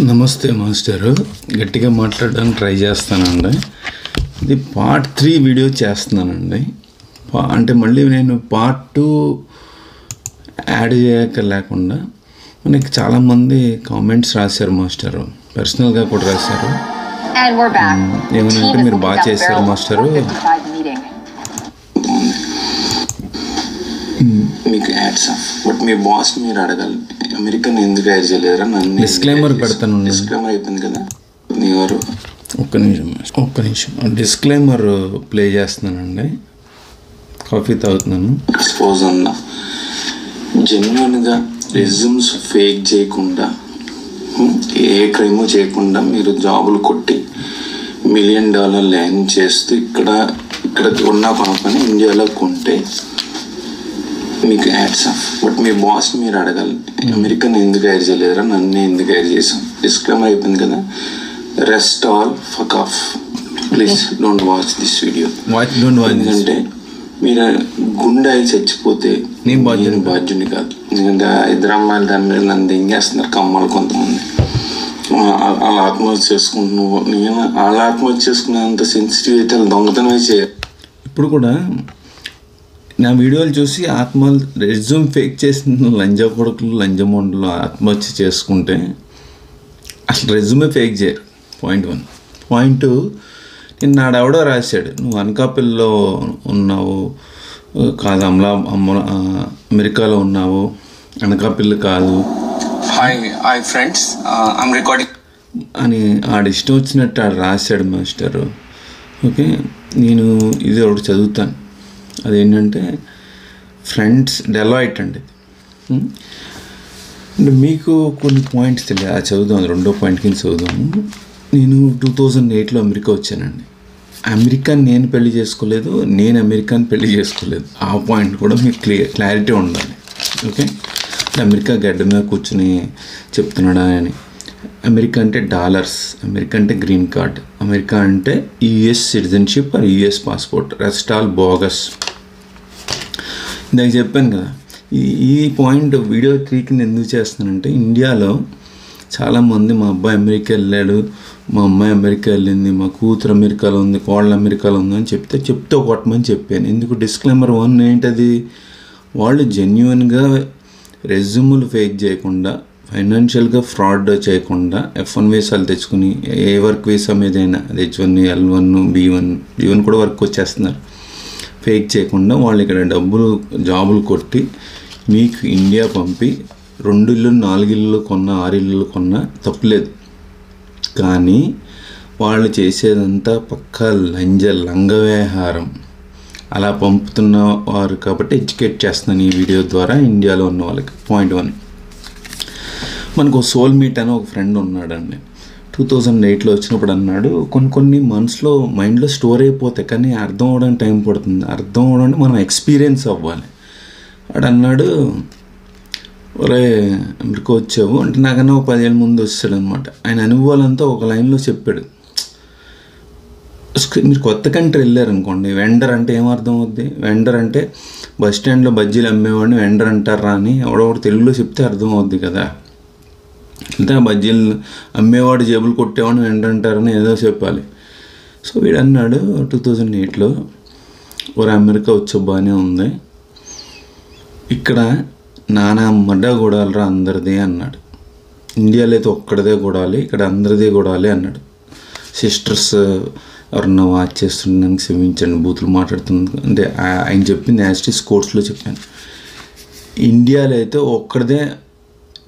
నమస్తే మాస్టరు, గట్టిగా మాట్లాడడానికి ట్రై చేస్తానండి. ఇది పార్ట్ 3 వీడియో చేస్తున్నానండి. అంటే మళ్ళీ నేను పార్ట్ 2 యాడ్ చేయక లేకుండా మనకి చాలామంది కామెంట్స్ రాశారు మాస్టరు, పర్సనల్గా కూడా రాశారు. ఏమనంటే మీరు బాగా చేశారు మాస్టరు, మీకు ads of but me boss మీరు అడగాలి అమెరికన్ ఎందుకు యాడ్ చేయలేరా నన్ను డిస్క్లైమర్ పెడతాను. డిస్క్లైమర్ అయిపోయింది కదా ఎవరు ఒక్క నిమిషం డిస్క్లైమర్ ప్లే చేస్తున్నానండి. కాఫీ తాగుతున్నాను. ఎక్స్పోజ్ అన్న జెన్యున్గా రెజ్యూమ్స్ ఫేక్ చేయకుండా ఏ క్రైమ్ చేయకుండా మీరు జాబులు కొట్టి $1 million ల్యాండ్ చేస్తూ ఇక్కడ ఉన్న కొనుక్కొని ఇండియాలో కొంటే మీకు ads of but me boss మీరు అడగాలి అమెరికన్ ఎందుకు యాడ్ చేయలేదురా నన్ను ఎందుకు యాడ్ చేసాం. డిస్క్లైమర్ అయిపోయింది కదా. Rest all fuck off please don't watch this video. ఎందుకంటే మీరు గుండె అయి చచ్చిపోతే నేను బాధ్యుని కాదు. ఎందుకంటే ఇద్దరు అమ్మాయిలు దాని మీద నన్ను దింగేస్తున్నారు కమ్మలు కొంతమంది. వాళ్ళ ఆత్మహత్య చేసుకుంటున్నావు, నేను వాళ్ళ ఆత్మహత్య చేసుకునేంత సెన్సిటివ్ అయితే వాళ్ళు దొంగతనమే చేయాలి. ఇప్పుడు కూడా నా వీడియోలు చూసి రెజ్యూమ్ ఫేక్ చేసిన లంజా కొడుకులు లంజమొండలు ఆత్మహత్య చేసుకుంటే అసలు రెజ్యూమే ఫేక్ చేయరు. పాయింట్ 1. పాయింట్ 2, నిన్న నాడెవడో రాశాడు నువ్వు అనకాపల్లిలో ఉన్నావు కాదు, అమెరికాలో ఉన్నావు, అనకాపల్లి కాదు హాయ్ ఫ్రెండ్స్ ఐమ్ రికార్డింగ్ అని ఆడిష్టం వచ్చినట్టు ఆడు రాశాడు మాస్టరు. ఓకే, నేను ఇది ఒకటి చదువుతాను. అదేంటంటే ఫ్రెండ్స్ డెలాయిట్ అండి. అంటే మీకు కొన్ని పాయింట్స్ తెలియదు, అది చదువుదాం. రెండో పాయింట్ కింద చదువుదాము. నేను 2008లో అమెరికా వచ్చానండి. అమెరికా నేను పెళ్లి చేసుకోలేదు, నేను అమెరికాని పెళ్లి చేసుకోలేదు. ఆ పాయింట్ కూడా మీకు క్లారిటీ ఉండాలి. ఓకే, అమెరికా గడ్డ మీద కూర్చుని చెప్తున్నాడా అని. అమెరికా అంటే డాలర్స్, అమెరికా అంటే గ్రీన్ కార్డ్, అమెరికా అంటే US citizenship are US passport. Rest all bogus. ఇందాక చెప్పాను కదా. ఈ పాయింట్ వీడియో 3 కింద ఎందుకు చేస్తానంటే, ఇండియాలో చాలామంది మా అబ్బాయి అమెరికా వెళ్ళాడు, మా అమ్మాయి అమెరికా వెళ్ళింది, మా కూతురు అమెరికాలో ఉంది, కోళ్ళ అమెరికాలో ఉంది అని చెప్తే కొట్టమని చెప్పాను. ఎందుకు డిస్క్లైమర్ 1 ఏంటది, వాళ్ళు జెన్యున్గా రెజ్యూములు ఫేక్ చేయకుండా, ఫైనాన్షియల్గా ఫ్రాడ్ చేయకుండా F1 వీసాలు తెచ్చుకుని ఏ వర్క్ వీసా మీదైనా అది H1, L1, B1 కూడా వర్క్ వచ్చేస్తున్నారు. ఫేక్ చేయకుండా వాళ్ళు ఇక్కడ జాబులు కొట్టి మీకు ఇండియా పంపి 2 ఇళ్ళు 4 ఇళ్ళు కొన్నా 6 ఇళ్ళు కొన్నా తప్పులేదు. కానీ వాళ్ళు చేసేదంతా పక్కా లంగవ్యవహారం. అలా పంపుతున్న వారు కాబట్టి ఎడ్యుకేట్ చేస్తున్నాను ఈ వీడియో ద్వారా ఇండియాలో ఉన్న వాళ్ళకి. పాయింట్ 1, మనకు సోల్ మీట్ అని ఒక ఫ్రెండ్ ఉన్నాడండి. 2008లో వచ్చినప్పుడు అన్నాడు, కొన్ని మనసులో మైండ్లో స్టోర్ అయిపోతాయి కానీ అర్థం అవ్వడానికి టైం పడుతుంది. అర్థం అవ్వడానికి మనం ఎక్స్పీరియన్స్ అవ్వాలి. వాడు అన్నాడు, ఒరే అమెరికా వచ్చావు అంటే నాకన్నా ఒక 10 ఏళ్ళ ముందు వచ్చాడు అనమాట. ఆయన అనుభవాలంతా ఒక లైన్లో చెప్పాడు. మీరు కొత్త కంట్రీ వెళ్ళారనుకోండి, వెండర్ అంటే ఏమర్థం అవుద్ది? వెండర్ అంటే బస్ స్టాండ్లో బజ్జీలు అమ్మేవాడిని వెండర్ అంటారా అని ఎవడొకటి తెలుగులో చెప్తే అర్థం అవుద్ది కదా. అంటే బజ్జీలు అమ్మేవాడు జేబులు కొట్టేవాడిని వెండర్ అంటారని ఏదో చెప్పాలి. సో వీడు అన్నాడు 2008లో, ఒక అమెరికా వచ్చే బాగానే ఉంది, ఇక్కడ నానా మడ్డ గొడాలరా అందరిది అన్నాడు. ఇండియాలో అయితే ఒక్కడిదే గొడాలి, ఇక్కడ అందరిదే గొడాలి అన్నాడు. సిస్టర్స్ ఎవరన్నా వాచ్ చేస్తుండడానికి క్షమించండి, బూతులు మాట్లాడుతుంది. అంటే ఆయన చెప్పింది యాస్టిస్ కోర్స్లో చెప్పాను. ఇండియాలో అయితే ఒక్కడిదే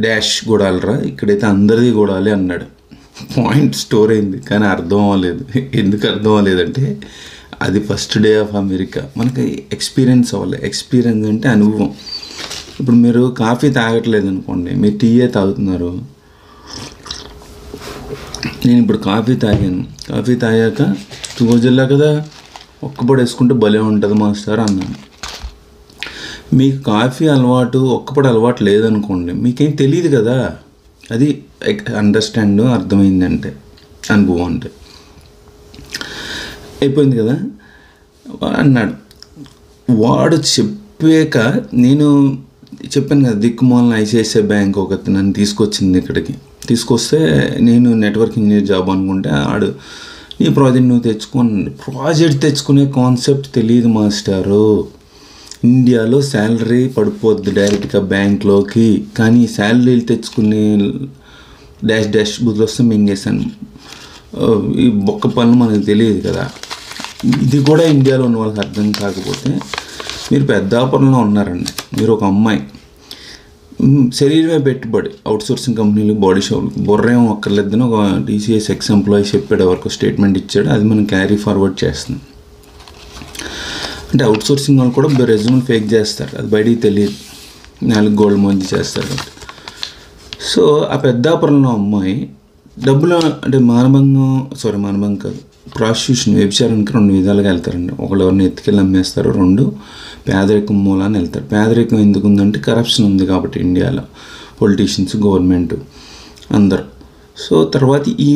డాష్ గొడాలరా, ఇక్కడైతే అందరిది గొడాలి అన్నాడు. పాయింట్ స్టోర్ అయింది కానీ అర్థం అవ్వలేదు. ఎందుకు అర్థం అవ్వలేదంటే అది ఫస్ట్ డే ఆఫ్ అమెరికా. మనకి ఎక్స్పీరియన్స్ అవ్వాలి. ఎక్స్పీరియన్స్ అంటే అనుభవం. ఇప్పుడు మీరు కాఫీ తాగట్లేదు అనుకోండి, మీరు టీయే తాగుతున్నారు. నేను ఇప్పుడు కాఫీ తాగాను, కాఫీ తాగాక 2 రోజుల్లో కదా ఒక్కపొడి వేసుకుంటే భలే ఉంటుంది మాస్టర్ అన్నాను. మీకు కాఫీ అలవాటు ఒక్కపొడి అలవాటు లేదనుకోండి, మీకేం తెలియదు కదా. అది అండర్స్టాండ్, అర్థమైందంటే అనుభవం అంటే అయిపోయింది కదా అన్నాడు. వాడు చెప్పాక నేను చెప్పాను కదా, దిక్కుమాలిన ఐసిఐసిఐ బ్యాంక్ ఒకటి నన్ను తీసుకొచ్చింది ఇక్కడికి. తీసుకొస్తే నేను నెట్వర్క్ ఇంజనీర్ జాబ్ అనుకుంటే ఆడు నీ ప్రాజెక్ట్ నువ్వు ప్రాజెక్ట్ తెచ్చుకునే కాన్సెప్ట్ తెలియదు మాస్టారు. ఇండియాలో శాలరీ పడిపోద్ది డైరెక్ట్గా బ్యాంక్లోకి, కానీ శాలరీలు తెచ్చుకునే డాష్ బుద్ధులు వస్తే మింగేశాను. ఈ బొక్క పనులు మనకు తెలియదు కదా. ఇది కూడా ఇండియాలో ఉన్న వాళ్ళకి అర్థం కాకపోతే, మీరు పెద్దాపురంలో ఉన్నారండి, మీరు ఒక అమ్మాయి, శరీరమే పెట్టుబడి, అవుట్సోర్సింగ్ కంపెనీలు, బాడీ షాపులు, బుర్రేం ఒక్కర్లేదని ఒక TCS ఎక్స్ ఎంప్లాయీ చెప్పాడు, ఎవరికో స్టేట్మెంట్ ఇచ్చాడు, అది మనం క్యారీ ఫార్వర్డ్ చేస్తున్నాం. అంటే అవుట్సోర్సింగ్ వాళ్ళు కూడా రెజ్యూమ్ ఫేక్ చేస్తారు, అది బయటికి తెలియదు, 4 గోల్డ్ మంచి చేస్తారు. సో ఆ పెద్దాపురంలో అమ్మాయి డబ్బులు అంటే మానభంగం కాదు, ప్రాస్టిట్యూషన్, వ్యభిచారానికి 2 విధాలుగా వెళ్తారండి. ఒకళ్ళు ఎవరిని ఎత్తుకెళ్ళి అమ్మేస్తారు, 2 పేదరికం మూలాన్ని వెళ్తారు. పేదరికం ఎందుకు ఉందంటే కరప్షన్ ఉంది కాబట్టి ఇండియాలో, పొలిటీషియన్స్, గవర్నమెంట్ అందరు. సో తర్వాత ఈ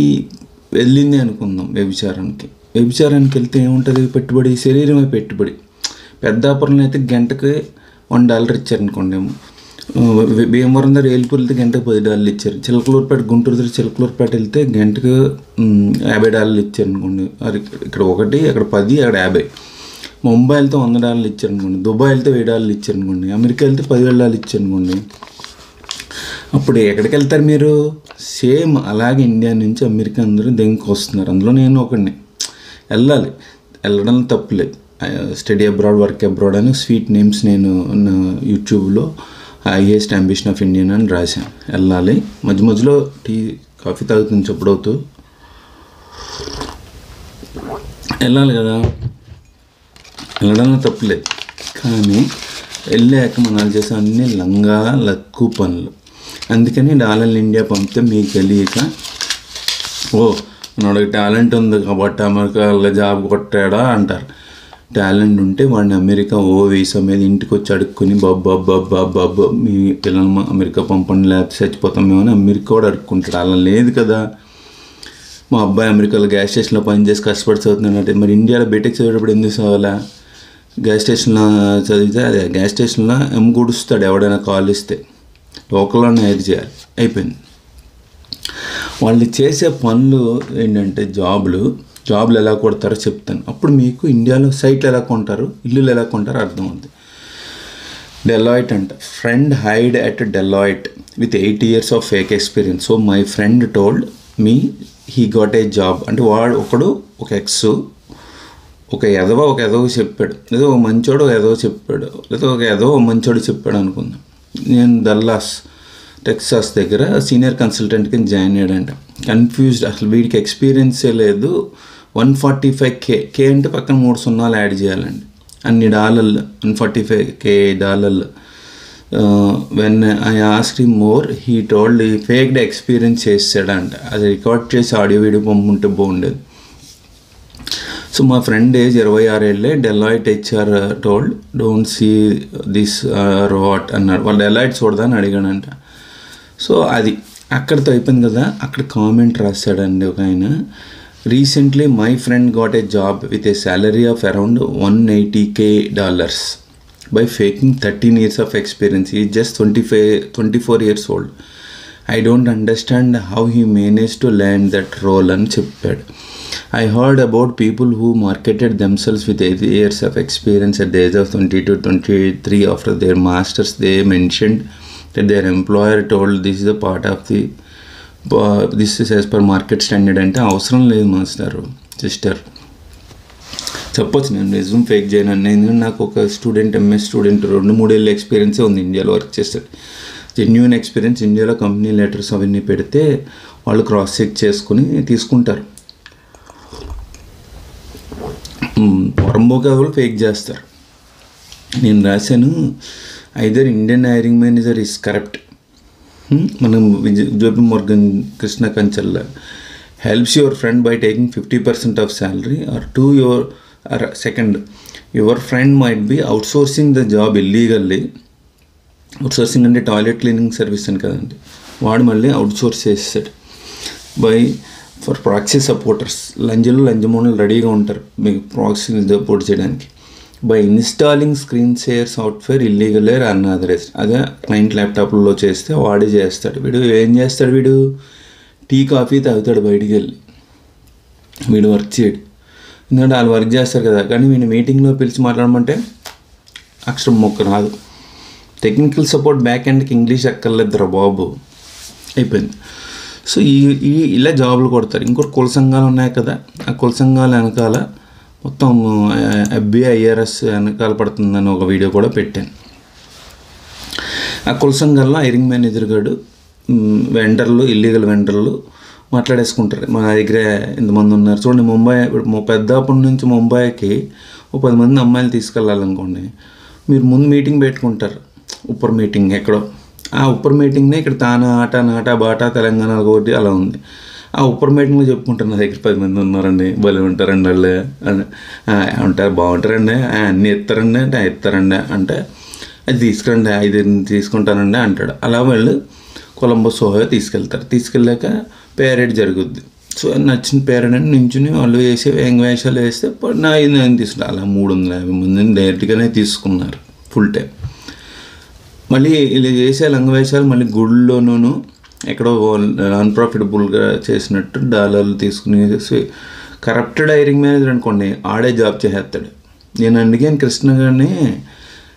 వెళ్ళింది అనుకుందాం వ్యభిచారానికి వెళ్తే ఏముంటుంది, పెట్టుబడి, శరీరమే పెట్టుబడి. పెద్దాపురంలో అయితే గంటకి $1 ఇచ్చారనుకోండి, భీమవరం దగ్గర ఏల్పూర్ వెళ్తే గంటకు $10 ఇచ్చారు, చిలకలూరుపేట, గుంటూరు దగ్గర చిలకలూరుపేట వెళ్తే గంటకు $50 ఇచ్చారనుకోండి. అది ఇక్కడ 1, అక్కడ 10, అక్కడ 50. ముంబై వెళ్తే $100 ఇచ్చారనుకోండి, దుబాయ్ వెళ్తే $1000 ఇచ్చారనుకోండి, అమెరికా వెళ్తే $10,000 ఇచ్చారనుకోండి. అప్పుడు ఎక్కడికి వెళ్తారు మీరు? సేమ్ అలాగే ఇండియా నుంచి అమెరికా అందరూ దెంకి వస్తున్నారు, అందులో నేను ఒకడిని. వెళ్ళడం తప్పులేదు. స్టడీ అబ్రాడ్, వర్క్ అబ్రాడ్ అని స్వీట్ నేమ్స్ నేను యూట్యూబ్లో హైయెస్ట్ అంబిషన్ ఆఫ్ ఇండియన్ అని రాశాను. వెళ్ళాలి, మధ్య మధ్యలో కాఫీ తాగుతుంది చెప్పుడవుతూ వెళ్ళాలి కదా, వెళ్ళడంలో తప్పులేదు. కానీ వెళ్ళాక మనం చేసే అన్ని లక్కు పనులు. అందుకని డాలర్ ఇండియా పంపితే మీకు తెలియక, మనోడికి టాలెంట్ ఉంది కాబట్టి అమెరికాలో జాబ్ కొట్టాడా అంటారు. టాలెంట్ ఉంటే వాడిని అమెరికా వీసా మీద ఇంటికి వచ్చి అడుక్కుని బాబా మీ పిల్లలు అమెరికా పంపండి లేకపోతే చచ్చిపోతాం మేము అని అమెరికా కూడా అడుక్కుంటాడు. అలా లేదు కదా. మా అబ్బాయి అమెరికాలో గ్యాస్ స్టేషన్లో పనిచేసి కష్టపడి చదువుతున్నాడంటే, మరి ఇండియాలో బీటెక్ చదివేటప్పుడు ఎందుకు చదవాలా? గ్యాస్ స్టేషన్లో చదివితే అదే గ్యాస్ స్టేషన్లో గుడుస్తాడు ఎవడైనా కాల్ ఇస్తే, లోకల్లోనే హైర్ చేయాలి, అయిపోయింది. వాళ్ళు చేసే పనులు ఏంటంటే జాబులు ఎలా కొడతారో చెప్తాను. అప్పుడు మీకు ఇండియాలో సైట్లు ఎలా కొంటారు, ఇల్లులు ఎలా కొంటారో అర్థమవుతుంది. డెలాయిట్ అంట, friend hide at Deloitte with 8 years of fake experience. So my friend told me he got a job. అంటే వాడు ఒక ఎక్స్ ఒక ఎదవ చెప్పాడు, లేదా ఒక మంచోడు ఒక ఎదవ చెప్పాడు, లేదా ఒక ఎదవ మంచోడు చెప్పాడు అనుకుందాం. నేను దల్లాస్ టెక్సాస్ దగ్గర సీనియర్ కన్సల్టెంట్కి జాయిన్ అయ్యాడంట. కన్ఫ్యూజ్డ్, అసలు వీడికి ఎక్స్పీరియన్సే లేదు. $145K అంటే పక్కన 3 సున్నాలు యాడ్ చేయాలండి, అన్ని డాలర్లు, $145K. When I asked him more, he told ఈ ఫేక్డ్ ఎక్స్పీరియన్స్ చేసాడంట. అది రికార్డ్ చేసి ఆడియో వీడియో పంపుంటే బాగుండేది. సో మా ఫ్రెండ్ ఏజ్ 26 ఏళ్ళే. Deloitte HR told don't see this or what అన్నాడు. వాళ్ళు డెలాయిట్ చూడదని అడిగాడంట. సో అది అక్కడితో అయిపోయింది కదా. అక్కడ కామెంట్ రాశాడండి ఒక ఆయన, recently my friend got a job with a salary of around $180K by faking 13 years of experience. He is just 24 years old. I don't understand how he managed to land that role అని చెప్పాడు. I heard about people who marketed themselves with 8 years of experience at the age of 22-23 after their masters. They mentioned that their employer told this is a part of the this is as per market standard. అంటే అవసరం లేదు master, sister. చెప్పొచ్చు నేను resume fake చేయను అన్న, ఎందుకంటే నాకు ఒక స్టూడెంట్, MS స్టూడెంట్ 2-3 ఏళ్ళ ఎక్స్పీరియన్సే ఉంది ఇండియాలో వర్క్ చేస్తాడు. Genuine experience. ఇండియాలో కంపెనీ లెటర్స్ అవన్నీ పెడితే వాళ్ళు క్రాస్ చెక్ చేసుకుని తీసుకుంటారు. వరంబోకా వాళ్ళు ఫేక్ చేస్తారు. నేను రాశాను, either Indian hiring manager is corrupt, మనం JP Morgan Krishna Kanchal helps your friend by taking 50% of salary, or second, your friend might be outsourcing the job illegally. Outsourcing అంటే టాయిలెట్ క్లీనింగ్ సర్వీస్ అని కదండి, వాడు మళ్ళీ అవుట్సోర్స్ చేస్తాడు ఫర్ ప్రాక్సీ సపోర్టర్స్. లంజమోనలు రెడీగా ఉంటారు మీకు ప్రాక్సీ సపోర్ట్ చేయడానికి. By installing screen share software illegal or unauthorised. అదే క్లయింట్ ల్యాప్టాప్లో చేస్తే వాడే చేస్తాడు. వీడు ఏం చేస్తాడు, వీడు టీ కాఫీ తాగుతాడు బయటికి వెళ్ళి, వీడు వర్క్ చేయడు. ఎందుకంటే వాళ్ళు వర్క్ చేస్తారు కదా. కానీ వీడిని మీటింగ్లో పిలిచి మాట్లాడమంటే అక్షరం మొక్క రాదు. టెక్నికల్ సపోర్ట్ బ్యాక్ ఎండ్కి ఇంగ్లీష్ ఎక్కర్లేదురా బాబు, అయిపోయింది. సో ఇలా జాబులు కొడతారు. ఇంకోటి కుల సంఘాలు ఉన్నాయి కదా, ఆ కుల సంఘాల వెనకాల మొత్తం FBI IRS వెనకాల పడుతుందని ఒక వీడియో కూడా పెట్టాను. ఆ కుల సంఘాల్లో హైరింగ్ మేనేజర్ గారు వెండర్లు, ఇల్లీగల్ వెండర్లు మాట్లాడేసుకుంటారు. మా దగ్గర ఎంతమంది ఉన్నారు చూడండి. ముంబై పెద్దాపూర్ నుంచి ముంబైకి 10 మంది అమ్మాయిలు తీసుకెళ్ళాలనుకోండి, మీరు ముందు మీటింగ్ పెట్టుకుంటారు, ఉప్పర్ మీటింగ్ ఎక్కడో. ఆ ఉప్పర్ మీటింగ్నే ఇక్కడ తానా ఆట నాటా బాటా తెలంగాణ ఒకటి అలా ఉంది. ఆ ఉప్పర్ మీటింగ్లో చెప్పుకుంటారు, నా దగ్గర 10 మంది ఉన్నారండి, భలే ఉంటారండి వాళ్ళు ఉంటారు, బాగుంటారండి, అన్నీ ఇస్తారండి అంటే ఇస్తారండి అంటే అది తీసుకురండి, 5 తీసుకుంటానండి అంటాడు. అలా వాళ్ళు కొలంబస్ ఓహో తీసుకెళ్తారు. తీసుకెళ్ళాక పేరేడ్ జరుగుద్ది. సో నచ్చిన పేరెంట్ అని నించుని వాళ్ళు వేసే వేషాలు వేస్తే నా ఇది నేను తీసుకుంటాను. అలా 350 మందిని డైరెక్ట్గానే తీసుకున్నారు ఫుల్ టైం. మళ్ళీ ఇలా చేసే లంగవేషాలు మళ్ళీ గుళ్ళలోనూ ఎక్కడో నాన్ ప్రాఫిటబుల్గా చేసినట్టు డాలర్లు తీసుకుని కరప్టెడ్ హైరింగ్ మేనేజర్ అనుకోండి, ఆడే జాబ్ చేసేస్తాడు. నేను అడిగాను కృష్ణ గారిని,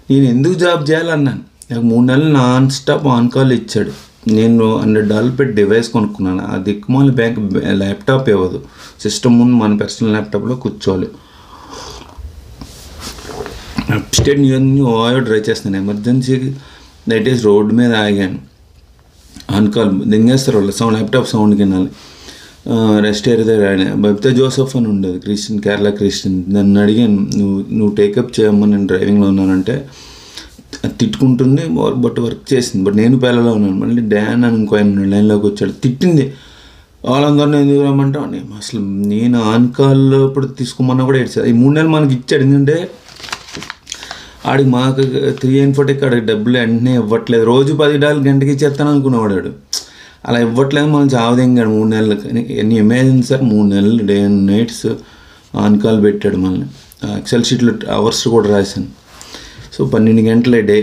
నేను ఎందుకు జాబ్ చేయాలన్నాను. నాకు 3 నెలలు నాన్ స్టాప్ ఆన్ కాల్ ఇచ్చాడు. నేను $100 పెట్టి డివైస్ కొనుక్కున్నాను. ఆ దిక్కుమాల బ్యాంక్ ల్యాప్టాప్ ఇవ్వదు. సిస్టమ్ ముందు మన పర్సనల్ ల్యాప్టాప్లో కూర్చోవాలి. అప్స్టేట్ ఓయో డ్రైవ్ చేస్తాను. ఎమర్జెన్సీకి దట్ ఈస్ రోడ్డు మీద ఆగాను. ఆన్ కాల్ దింగేస్తారు వాళ్ళు, సౌండ్ ల్యాప్టాప్ సౌండ్ వినాలి. రెస్ట్ ఏరియా ఆయన బబితా జోసెఫ్ అని ఉండేది, క్రిస్టియన్, కేరళ క్రిస్టియన్. నన్ను అడిగాను, నువ్వు టేకప్ చేయమ్మా, నేను డ్రైవింగ్లో ఉన్నానంటే తిట్టుకుంటుంది. బట్ వర్క్ చేసింది. బట్ నేను పేలలో ఉన్నాను. మళ్ళీ డాన్ అని ఇంకో లైన్లోకి వచ్చాడు, తిట్టింది. వాళ్ళందరినీ ఎందుకు రమ్మంటావు, అసలు నేను ఆన్ కాల్లో ఇప్పుడు తీసుకోమన్నా కూడా ఏడ్చాడు. ఈ 3 నెలలు మనకి ఇచ్చాడు. ఎందుకంటే ఆడికి మాకు 3 ఇన్ఫోటెక్ ఆడికి డబ్బులు వెంటనే ఇవ్వట్లేదు. రోజు $10 గంటకి ఇచ్చేస్తాను అనుకునేవాడు. అలా ఇవ్వట్లేదు, మనం చావదింగాడు 3 నెలలు. ఎన్ని ఇమేజిన్ సార్, 3 నెలలు day and nights on call పెట్టాడు. మళ్ళీ ఎక్సెల్ షీట్లో అవర్స్ కూడా రాశాను. సో 12 గంటల డే,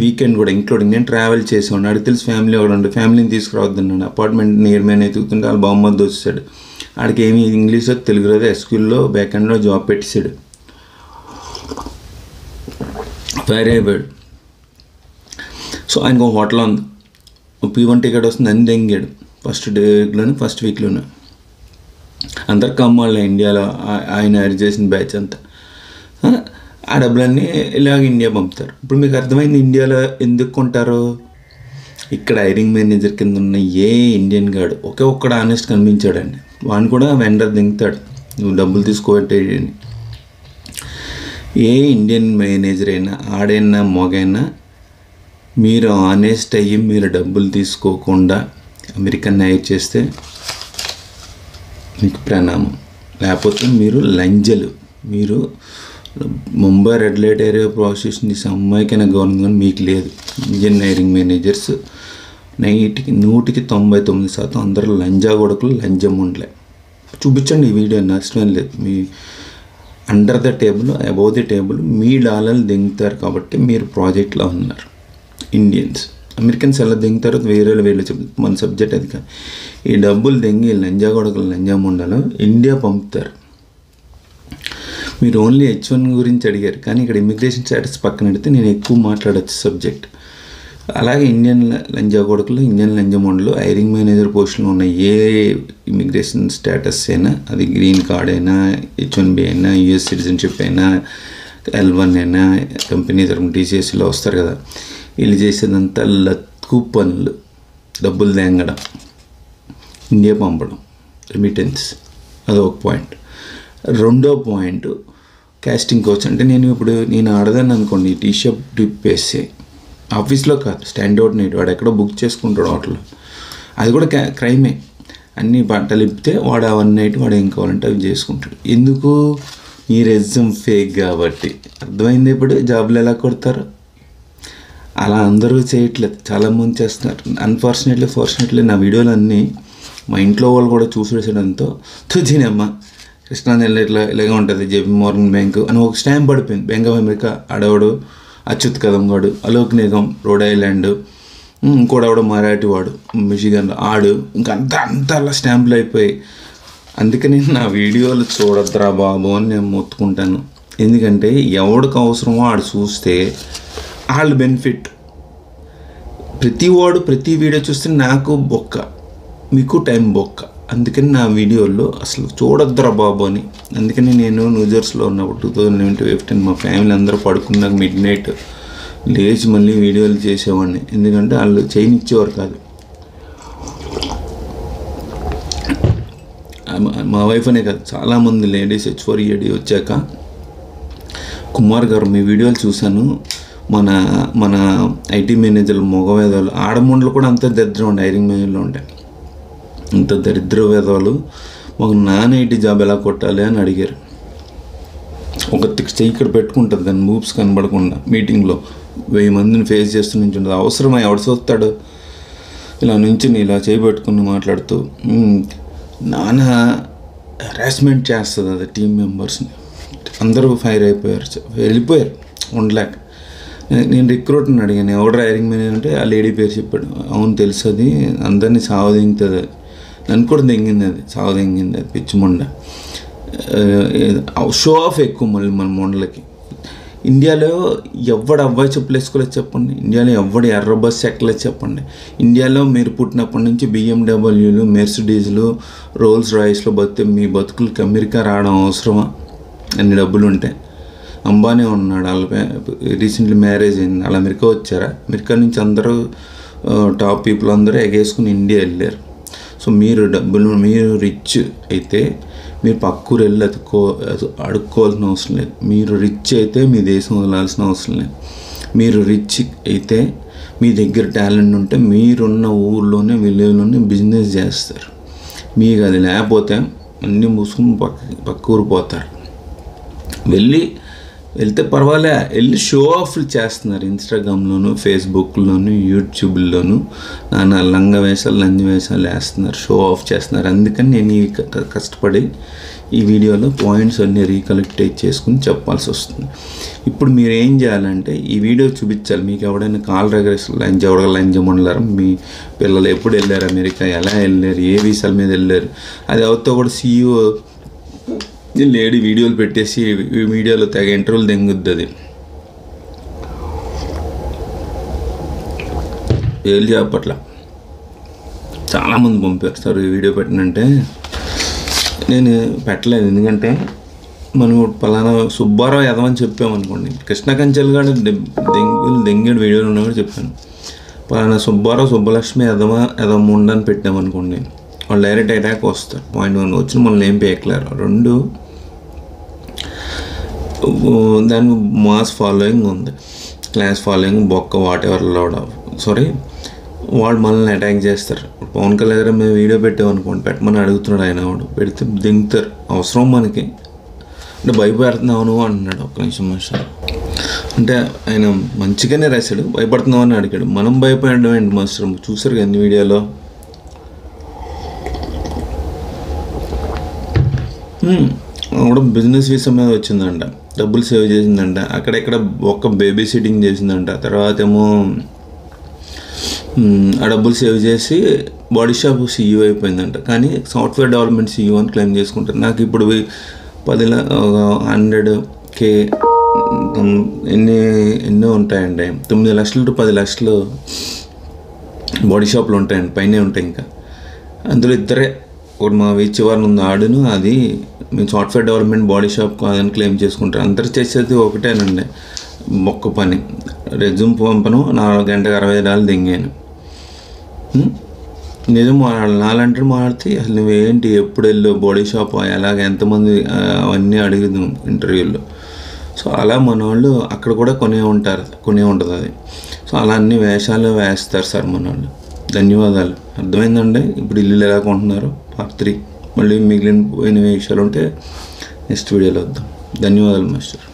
వీకెండ్ కూడా ఇంక్లూడింగ్. నేను ట్రావెల్ చేసేవాడిని. అడిగి తెలిసి ఫ్యామిలీ ఒకటి ఉండే, ఫ్యామిలీని తీసుకురావద్దన్నాడు. అపార్ట్మెంట్ నియర్ మైన ఎత్తుకుతుంటే వాళ్ళు బామ్మద్దు వచ్చాడు. ఆడికి ఏమి ఇంగ్లీష్లో తెలుగు రాదు. SQLలో బ్యాక్ ఎండ్లో జాబ్ పెట్టేశాడు. ఫైర్ అయిపోయాడు. సో ఆయనకు ఒక హోటల్ ఉంది, P1 టికెట్ వస్తుంది, అని దెంగాడు ఫస్ట్ వీక్లోనే. అందరు కమ్మాళ్ళ ఇండియాలో ఆయన హైర్ చేసిన బ్యాచ్ అంతా. ఆ డబ్బులన్నీ ఇలాగ ఇండియా పంపుతారు. ఇప్పుడు మీకు అర్థమైంది ఇండియాలో ఎందుకు కొంటారు. ఇక్కడ హైరింగ్ మేనేజర్ కింద ఉన్న ఏ ఇండియన్ గాడు ఒక్కడు ఆనెస్ట్ కనిపించాడండి. వాడిని కూడా వెండర్ దింగుతాడు, నువ్వు డబ్బులు తీసుకోవట్టేయని. ఏ ఇండియన్ మేనేజర్ అయినా, ఆడైనా మొగైనా, మీరు ఆనెస్ట్ అయ్యి మీరు డబ్బులు తీసుకోకుండా అమెరికన్ హైర్ చేస్తే మీకు ప్రణామం. లేకపోతే మీరు లంజలు. మీరు Mumbai red light area procession చేసే అమ్మాయికైనా గవర్నమెంట్ మీకు లేదు. ఇండియన్ హైరింగ్ మేనేజర్స్ 100% అందరూ లంజా కొడుకులు, లంజం ఉండలే. చూపించండి ఈ వీడియో, నష్టం లేదు. మీ under the table, above the table మీ డాలర్లు దింగుతారు కాబట్టి మీరు ప్రాజెక్ట్లో ఉన్నారు. ఇండియన్స్, అమెరికన్స్ ఎలా దింగుతారో వేరే చెప్తారు. మన సబ్జెక్ట్ అది కాదు. ఈ డబ్బులు దింగి లంజా కొడుకులు, లంజా ముండాలు ఇండియా పంపుతారు. మీరు ఓన్లీ H1 గురించి అడిగారు, కానీ ఇక్కడ ఇమిగ్రేషన్ స్టేటస్ పక్కన పెడితే నేను ఎక్కువ మాట్లాడచ్చు సబ్జెక్ట్. అలాగే ఇండియన్ లంజా కొడుకులు, ఇండియన్ లంజా మొండలు హైరింగ్ మేనేజర్ పోస్టులో ఉన్న ఏ ఇమిగ్రేషన్ స్టేటస్ అయినా, అది గ్రీన్ కార్డ్ అయినా, H1B అయినా, US సిటిజన్షిప్ అయినా, L1 అయినా, కంపెనీ తరపున TCSలో వస్తారు కదా, వీళ్ళు చేసేదంతా లక్కు పనులు. డబ్బులు తేంగడం, ఇండియా పంపడం, రెమిటెన్స్. అదొక పాయింట్. రెండో పాయింట్ కాస్టింగ్ కోచ్. అంటే నేను ఆడదాన్ని అనుకోండి, టీషర్ట్ ట్రిప్ వేసి ఆఫీస్లో కాదు, స్టాండర్డ్ నైట్ వాడు ఎక్కడో బుక్ చేసుకుంటాడు హోటల్లో, అది కూడా క్రైమే. అన్ని బట్టలు ఇప్పితే వాడు ఆ 1 నైట్ వాడు ఏం కావాలంటే అవి చేసుకుంటాడు. ఎందుకు? ఈ రెజ్యూమ్ ఫేక్ కాబట్టి. అర్థమైంది ఇప్పుడు జాబ్లు ఎలా కొడతారు. అలా అందరూ చేయట్లేదు, చాలామంది చేస్తున్నారు. ఫార్చునేట్లీ నా వీడియోలు అన్నీ మా ఇంట్లో వాళ్ళు కూడా చూసేయడంతో తుదినమ్మ కృష్ణా నెల ఇలాగే ఉంటుంది, జేపీ మార్గన్ బ్యాంకు అని ఒక స్టాంప్ పడిపోయింది. బ్యాంక్ ఆఫ్ అమెరికా ఆడవాడు అచ్యుత్ కదంగాడు, అలోక్ నిగమ్ రోడ్ ఐలాండ్, ఇంకోడవాడు మరాఠీవాడు మిషిగన్ ఆడు, ఇంకా అంతా అలా స్టాంపులు అయిపోయాయి. అందుకని నా వీడియోలు చూడద్దురా బాబు అని నేను మొత్తుకుంటాను. ఎందుకంటే ఎవడికి అవసరమో ఆడు చూస్తే వాళ్ళు బెనిఫిట్. ప్రతి వీడియో చూస్తే నాకు బొక్క, మీకు టైం బొక్క. అందుకని నా వీడియోల్లో అసలు చూడొద్దురా బాబు అని. అందుకని నేను న్యూజెర్సీలో ఉన్నప్పుడు 2015 మా ఫ్యామిలీ అందరూ పడుకున్నాక మిడ్ నైట్ లేచి మళ్ళీ వీడియోలు చేసేవాడిని. ఎందుకంటే వాళ్ళు చేయనిచ్చేవారు కాదు. మా వైఫ్ అనే కాదు, చాలామంది లేడీస్ H4EAD వచ్చాక, కుమార్ గారు మీ వీడియోలు చూశాను, మన ఐటీ మేనేజర్లు మగవేదాలు ఆడముండలు కూడా అంత దరిద్రం ఉండే, హైరింగ్ మేనేజర్లు ఉంటాయి, అంత దరిద్ర వేదాలు. మాకు నాన్ ఐటీ జాబ్ ఎలా కొట్టాలి అని అడిగారు. ఒక చెయ్యి ఇక్కడ పెట్టుకుంటుంది కానీ మూవ్స్ కనబడకుండా, మీటింగ్లో 1000 మందిని ఫేస్ చేస్తూ నుంచి ఉంటుంది. అవసరమా ఎవడు చూస్తాడు? ఇలా నుంచి ఇలా చేయి పెట్టుకుని మాట్లాడుతూ నానా హెరాస్మెంట్ చేస్తుంది అది టీం మెంబర్స్ని. అందరూ ఫైర్ అయిపోయారు, వెళ్ళిపోయారు ఉండలేక. నేను రిక్రూట్ని అడిగాను, ఎవడు హైరింగ్ మేనేజర్ అంటే ఆ లేడీ పేరు చెప్పాడు. అవును తెలుసు, అది అందరినీ సావదింగుతుంది, అది నన్ను కూడా దెంగింది, అది సావదింగింది, అది పిచ్చి మొండ. షో ఆఫ్ ఎక్కువ మళ్ళీ మన మొండలకి. ఇండియాలో ఎవడు అబ్బాయి చెప్పులు వేసుకోలేదు చెప్పండి, ఇండియాలో ఎవడు ఎర్ర బస్సు ఎక్కలేదు చెప్పండి. ఇండియాలో మీరు పుట్టినప్పటి నుంచి BMWలు, మెర్సిడీస్లు, రోల్స్ రాయిస్లో బతికే మీ బతుకులకి అమెరికా రావడం అవసరమా? అన్ని డబ్బులు ఉంటాయి. అంబానీ ఉన్నాడు, వాళ్ళ రీసెంట్లీ మ్యారేజ్ అయింది, వాళ్ళు అమెరికా వచ్చారా? అమెరికా నుంచి అందరూ టాప్ పీపుల్ అందరూ ఎగేసుకుని ఇండియా వెళ్ళారు. సో మీరు మీరు రిచ్ అయితే మీరు పక్కూరు వెళ్ళి అడుక్కోవాల్సిన అవసరం లేదు. మీరు రిచ్ అయితే మీ దేశం వదలాల్సిన అవసరం లేదు. మీరు రిచ్ అయితే మీ దగ్గర టాలెంట్ ఉంటే మీరున్న ఊర్లోనే విలేజ్లోనే బిజినెస్ చేస్తారు. మీకు అది లేకపోతే అన్నీ మూసుకుని పక్క ఊరు పోతారు. వెళ్తే పర్వాలే, వెళ్ళి షో ఆఫ్లు చేస్తున్నారు ఇన్స్టాగ్రామ్లోను, ఫేస్బుక్లోను, యూట్యూబ్లోను. నాన్న లంగ వేషాలు లంజ వేషాలు వేస్తున్నారు, షో ఆఫ్ చేస్తున్నారు. అందుకని నేను కష్టపడి ఈ వీడియోలో పాయింట్స్ అన్నీ రీకలెక్ట్ చేసుకుని చెప్పాల్సి వస్తుంది. ఇప్పుడు మీరు ఏం చేయాలంటే ఈ వీడియో చూపించాలి. మీకు ఎవడైనా కాల్ రెగ్రెస్ లంజం ఉండలేరు, మీ పిల్లలు ఎప్పుడు వెళ్ళారు అమెరికా, ఎలా వెళ్ళారు, ఏ వీసాల మీద వెళ్ళారు, అది ఎవరితో కూడా CEO లేడీ వీడియోలు పెట్టేసి వీడియోలో తెగ ఇంటర్వ్యూలు దెంగుద్ది. అది ఏళ్ళు చెప్పట్ల చాలామంది పంపారు సార్ ఈ వీడియో పెట్టినంటే. నేను పెట్టలేదు, ఎందుకంటే మనం పలానా సుబ్బారావు ఎదవని చెప్పామనుకోండి, కృష్ణ కంచెలుగాడు దెంగేడు వీడియోలు ఉన్నా కూడా చెప్పాను. పలానా సుబ్బారావు సుబ్బలక్ష్మి ఎదముండని పెట్టామనుకోండి, వాళ్ళు డైరెక్ట్ అటాక్ వస్తారు. పాయింట్ 1 వచ్చి మనల్ని ఏం పేయట్లేరు. 2 దానికి మాస్ ఫాలోయింగ్ ఉంది, క్లాస్ ఫాలోయింగ్ బొక్క వాట్ ఎవర్ లౌడ్ వాళ్ళు మనల్ని అటాక్ చేస్తారు. పవన్ కళ్యాణ్ గారు మేము వీడియో పెట్టామనుకోండి, పెట్టమని అడుగుతున్నాడు ఆయన, వాడు పెడితే దింగుతారు. అవసరం మనకి అంటే భయపడుతున్నావు నువ్వు అంటున్నాడు. ఒక్క నిమిషం మాస్టర్ అంటే ఆయన మంచిగానే రాశాడు, భయపడుతున్నావు అని అడిగాడు. మనం భయపడడం ఏంటి మాస్టర్? చూసారు కదా వీడియోలో. కూడా బిజినెస్ వీసా మీద వచ్చిందంట, డబ్బులు సేవ్ చేసిందంట, అక్కడెక్కడ ఒక్క బేబీ సిట్టింగ్ చేసిందంట. తర్వాత ఏమో ఆ డబ్బులు సేవ్ చేసి బాడీ షాప్ CEO అయిపోయిందంట. కానీ సాఫ్ట్వేర్ డెవలప్మెంట్ CEO అని క్లెయిమ్ చేసుకుంటారు. నాకు ఇప్పుడు 100K ఎన్నో ఉంటాయండి, 9 లక్షలు to 10 లక్షలు బాడీ షాప్లు ఉంటాయండి, పైనే ఉంటాయి. ఇంకా అందులో ఇద్దరే, ఒకటి మా చివరిని ఉంది ఆడును, అది మేము సాఫ్ట్వేర్ డెవలప్మెంట్ బాడీ షాప్ కాదని క్లెయిమ్ చేసుకుంటారు. అందరు చేసేది ఒకటేనండి, మొక్క పని. రెజ్యూమ్ పంపను, 4 గంటలకు $60 దింగాను. నిజం నాలంటే మాట్లాడితే అసలు నువ్వేంటి, ఎప్పుడు వెళ్ళు బాడీ షాప్, ఎలాగ ఎంతమంది, అవన్నీ అడిగింది ఇంటర్వ్యూల్లో. సో అలా మన వాళ్ళు అక్కడ కూడా కొనే ఉంటుంది అది. సో అలా అన్ని వేషాలు వేస్తారు సార్ మన వాళ్ళు. ధన్యవాదాలు. అర్థమైందండి ఇప్పుడు ఇల్లు ఎలా కొంటున్నారు? Part 3 మళ్ళీ మిగిలిన విషయాలు ఉంటే నెక్స్ట్ వీడియోలో వద్దాం. ధన్యవాదాలు మాస్టర్.